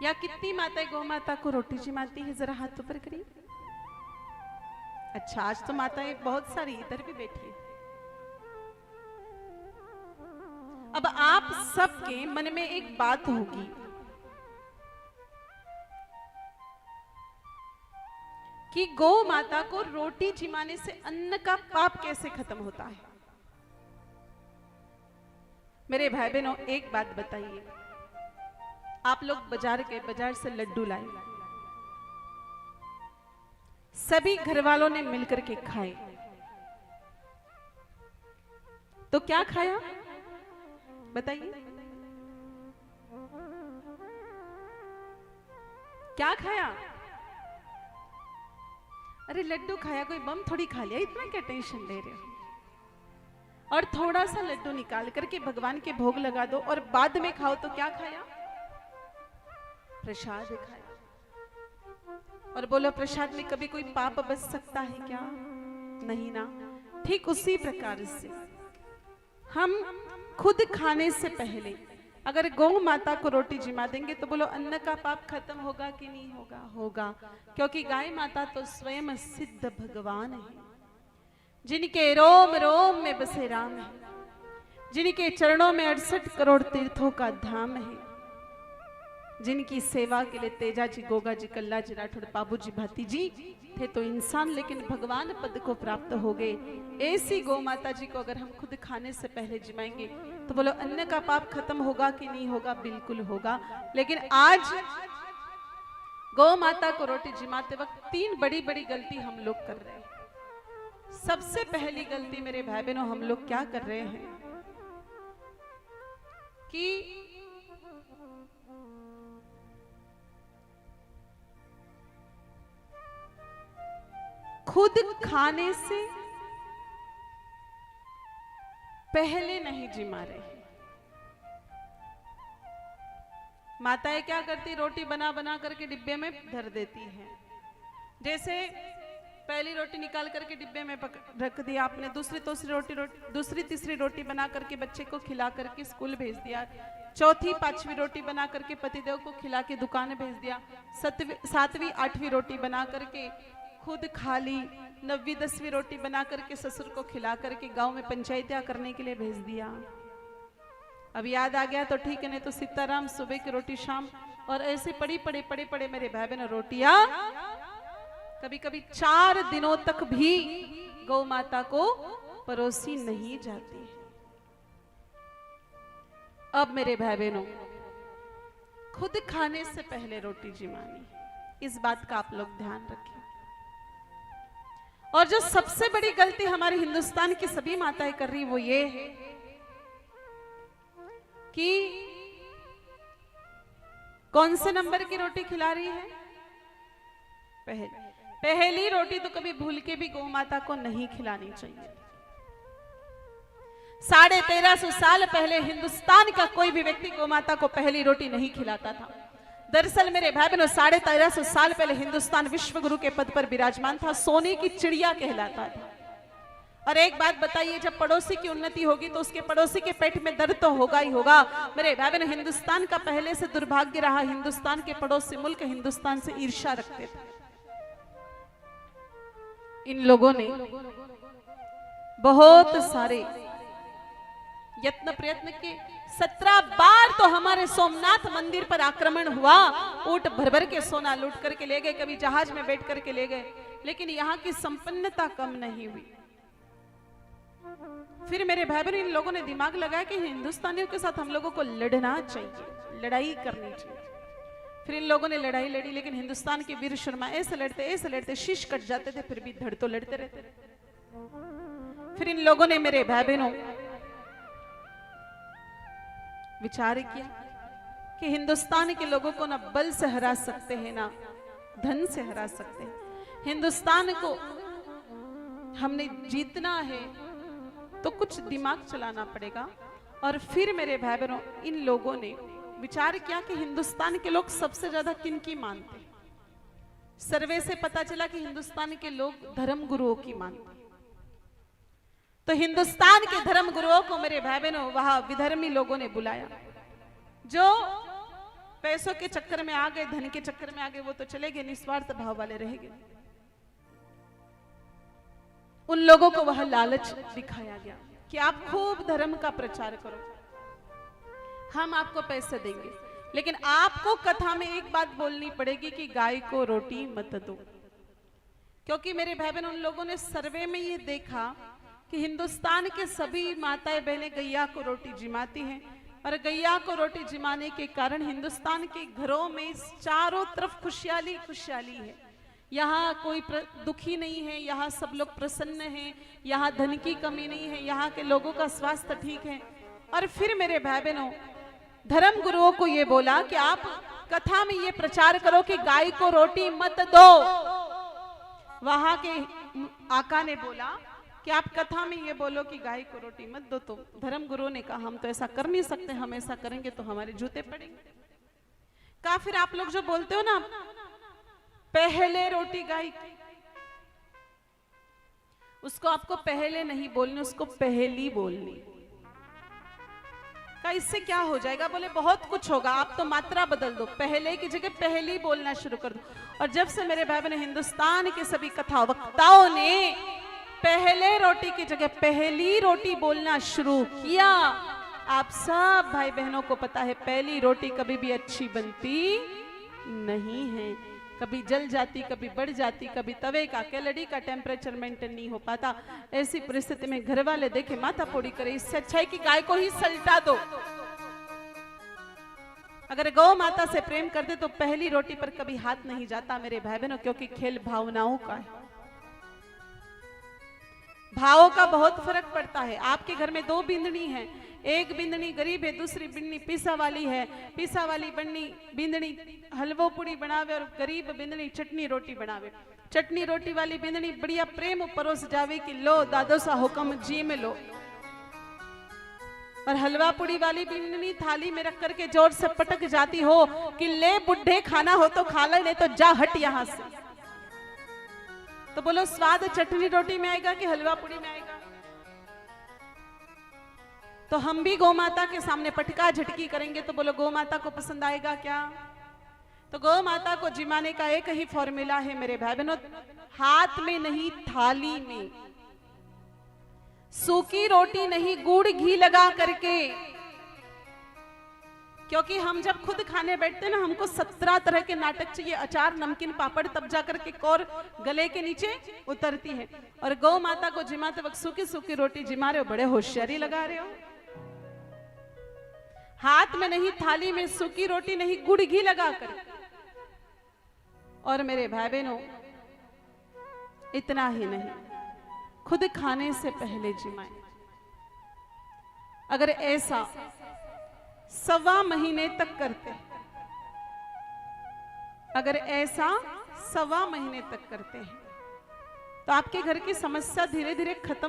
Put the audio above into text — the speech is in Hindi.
या कितनी माताएं गौ माता को रोटी जिमाती है, जरा हाथ ऊपर करिए। अच्छा, आज तो माताएं बहुत सारी इधर भी बैठी है। अब आप सबके मन में एक बात होगी कि गौ माता को रोटी जिमाने से अन्न का पाप कैसे खत्म होता है। मेरे भाई बहनों, एक बात बताइए, आप लोग बाजार से लड्डू लाए, सभी घर वालों ने मिलकर के खाए, तो क्या खाया बताइए? क्या खाया? अरे लड्डू खाया, कोई बम थोड़ी खा लिया, इतना क्या टेंशन ले रहे हो? और थोड़ा सा लड्डू निकाल करके भगवान के भोग लगा दो और बाद में खाओ, तो क्या खाया? प्रसाद खाया। और बोलो, प्रसाद में कभी कोई पाप बच सकता है क्या? नहीं ना। ठीक उसी प्रकार से हम खुद खाने से पहले अगर गौ माता को रोटी जिमा देंगे तो बोलो अन्न का पाप खत्म होगा कि नहीं होगा? होगा, क्योंकि गाय माता तो स्वयं सिद्ध भगवान है, जिनके रोम रोम में बसे राम है, जिनके चरणों में 68 करोड़ तीर्थों का धाम है, जिनकी सेवा के लिए तेजा जी, गोगा जी, कल्ला जी, राठौड़, बाबू जी, भाती जी थे तो इंसान लेकिन भगवान पद को प्राप्त हो गए। ऐसी गौ माता जी को अगर हम खुद खाने से पहले जिमाएंगे तो बोलो अन्न का पाप खत्म होगा कि नहीं होगा? बिल्कुल होगा। लेकिन आज गौ माता को रोटी जिमाते वक्त 3 बड़ी बड़ी गलती हम लोग कर रहे हैं। सबसे पहली गलती मेरे भाई बहनों, हम लोग क्या कर रहे हैं कि खुद खाने से पहले नहीं जिमा रहे। माताएं क्या करती, रोटी बना बना करके डिब्बे में धर देती हैं। जैसे पहली रोटी निकाल करके डिब्बे में रख दिया आपने, दूसरी तीसरी रोटी बना करके बच्चे को खिला करके स्कूल भेज दिया, चौथी पांचवी रोटी बना करके पतिदेव को खिला के दुकान भेज दिया, सातवीं आठवीं रोटी बना करके खुद खा ली, 9वीं 10वीं रोटी बना करके ससुर को खिला करके गांव में पंचायतियां करने के लिए भेज दिया। अब याद आ गया तो ठीक है, नहीं तो सीताराम सुबह की रोटी शाम, और ऐसे पड़े मेरे भाई बहन रोटियां कभी कभी 4 दिनों तक भी गौ माता को परोसी नहीं जाती। अब मेरे भाई बहनों, खुद खाने से पहले रोटी जिमानी, इस बात का आप लोग ध्यान रखें। और जो सबसे बड़ी गलती हमारे हिंदुस्तान की सभी माताएं कर रही वो ये है कि कौन से नंबर की रोटी खिला रही है? पहली रोटी तो कभी भूल के भी गौ माता को नहीं खिलानी चाहिए। 1350 साल पहले हिंदुस्तान का कोई भी व्यक्ति गौ माता को पहली रोटी नहीं खिलाता था। दरअसल मेरे भाई बहनों, 1350 साल पहले हिंदुस्तान विश्व गुरु के पद पर विराजमान था, सोने की चिड़िया कहलाता था। और एक बात बताइए, जब पड़ोसी की उन्नति होगी तो उसके पड़ोसी के पेट में दर्द तो होगा ही होगा। मेरे भाई बहनों, हिंदुस्तान का पहले से दुर्भाग्य रहा, हिंदुस्तान के पड़ोसी मुल्क हिंदुस्तान से ईर्ष्या रखते थे। इन लोगों ने बहुत सारे यत्न प्रयत्न के 17 बार तो हमारे सोमनाथ मंदिर पर आक्रमण हुआ, ऊंट भर भर के सोना लूट करके ले गए, कभी जहाज में बैठ करके ले गए, लेकिन यहाँ की संपन्नता कम नहीं हुई। फिर मेरे भाई बहन, इन लोगों ने दिमाग लगाया कि हिंदुस्तानियों के साथ हम लोगों को लड़ना चाहिए, लड़ाई करनी चाहिए। फिर इन लोगों ने लड़ाई लड़ी, लेकिन हिंदुस्तान के वीर शर्मा ऐसे लड़ते शीश कट जाते थे, फिर भी धड़ तो लड़ते रहते। फिर इन लोगों ने मेरे भाई बहनों विचार किया कि हिंदुस्तान के लोगों को ना बल से हरा सकते हैं ना धन से हरा सकते हैं। हिंदुस्तान को हमने जीतना है तो कुछ दिमाग चलाना पड़ेगा। और फिर मेरे भाई बहनों, इन लोगों ने विचार किया कि हिंदुस्तान के लोग सबसे ज्यादा किनकी मानते हैं। सर्वे से पता चला कि हिंदुस्तान के लोग धर्म गुरुओं की मानते हैं। तो हिंदुस्तान के धर्म गुरुओं को मेरे भाई बहनों वहां विधर्मी लोगों ने बुलाया, जो पैसों के चक्कर में आ गए, धन के चक्कर में आ गए, वो तो चले गए, निस्वार्थ भाव वाले रह गए। उन लोगों को वह लालच दिखाया गया कि आप खूब धर्म का प्रचार करो, हम आपको पैसे देंगे, लेकिन आपको कथा में एक बात बोलनी पड़ेगी कि गाय को रोटी मत दो। क्योंकि मेरे भाई बहन, उन लोगों ने सर्वे में ये देखा कि हिंदुस्तान के सभी माताएं बहनें गैया को रोटी जिमाती हैं, और गैया को रोटी जिमाने के कारण हिंदुस्तान के घरों में चारों तरफ खुशहाली खुशहाली है। यहाँ कोई दुखी नहीं है, यहाँ सब लोग प्रसन्न हैं, यहाँ धन की कमी नहीं है, यहाँ के लोगों का स्वास्थ्य ठीक है। और फिर मेरे भाई बहनों, धर्म गुरुओं को ये बोला कि आप कथा में ये प्रचार करो कि गाय को रोटी मत दो। वहां के आका ने बोला कि आप कथा में ये बोलो कि गाय को रोटी मत दो, तो धर्म गुरु ने कहा हम तो ऐसा कर नहीं सकते, हम ऐसा करेंगे तो हमारे जूते पड़ेंगे। कहा फिर आप लोग जो बोलते हो ना पहले रोटी गाय की, उसको आपको पहले नहीं बोलनी, उसको पहली बोलनी। का इससे क्या हो जाएगा? बोले बहुत कुछ होगा, आप तो मात्रा बदल दो, पहले की जगह पहली बोलना शुरू कर दो। और जब से मेरे भाई बहन हिंदुस्तान के सभी कथा वक्ताओं ने पहले रोटी की जगह पहली रोटी बोलना शुरू किया, आप सब भाई बहनों को पता है पहली रोटी कभी भी अच्छी बनती नहीं है, कभी जल जाती, कभी बढ़ जाती, कभी तवे का कैलोरी का टेम्परेचर मेंटेन नहीं हो पाता। ऐसी परिस्थिति में घर वाले देखे माथा फोड़ी करे, इससे अच्छा है कि गाय को ही सल्टा दो। अगर गौ माता से प्रेम करते तो पहली रोटी पर कभी हाथ नहीं जाता मेरे भाई बहनों, क्योंकि खेल भावनाओं का है, भावों का बहुत फर्क पड़ता है। आपके घर में दो बिंदनी है, एक बिंदनी गरीब है, दूसरी बिंदनी पीसा वाली है। पीसा वाली बिंदनी हलवो पूड़ी बनावे और गरीब बिंदनी चटनी रोटी बनावे। चटनी रोटी वाली बिंदनी बढ़िया प्रेम परोस जावे कि लो दादो सा हुक्म जी में लो, और हलवा पूड़ी वाली बिंदनी थाली में रख करके जोर से पटक जाती हो कि ले बुढ़े खाना हो तो खा ले, नहीं तो जा हट यहां से। तो बोलो स्वाद चटनी रोटी में आएगा कि हलवा पूड़ी में आएगा? तो हम भी गौ माता के सामने पटका झटकी करेंगे तो बोलो गौ माता को पसंद आएगा क्या? तो गौ माता को जिमाने का एक ही फॉर्मूला है मेरे भाई बहनों, हाथ में नहीं थाली में, सूखी रोटी नहीं गुड़ घी लगा करके। क्योंकि हम जब खुद खाने बैठते हैं ना, हमको 17 तरह के नाटक चाहिए, अचार नमकीन पापड़, तब जाकर के कौर गले के नीचे उतरती है। और गौ माता को जिमाते वक्त सूखी सूखी रोटी जिमा रहे हो, बड़े होशियारी लगा रहे हो। हाथ में नहीं थाली में, सूखी रोटी नहीं गुड़ घी लगा कर। और मेरे भाई बहनों, इतना ही नहीं, खुद खाने से पहले जिमाएं। अगर ऐसा 1.25 महीने तक करते, अगर ऐसा 1.25 महीने तक करते हैं तो आपके घर की समस्या धीरे धीरे खत्म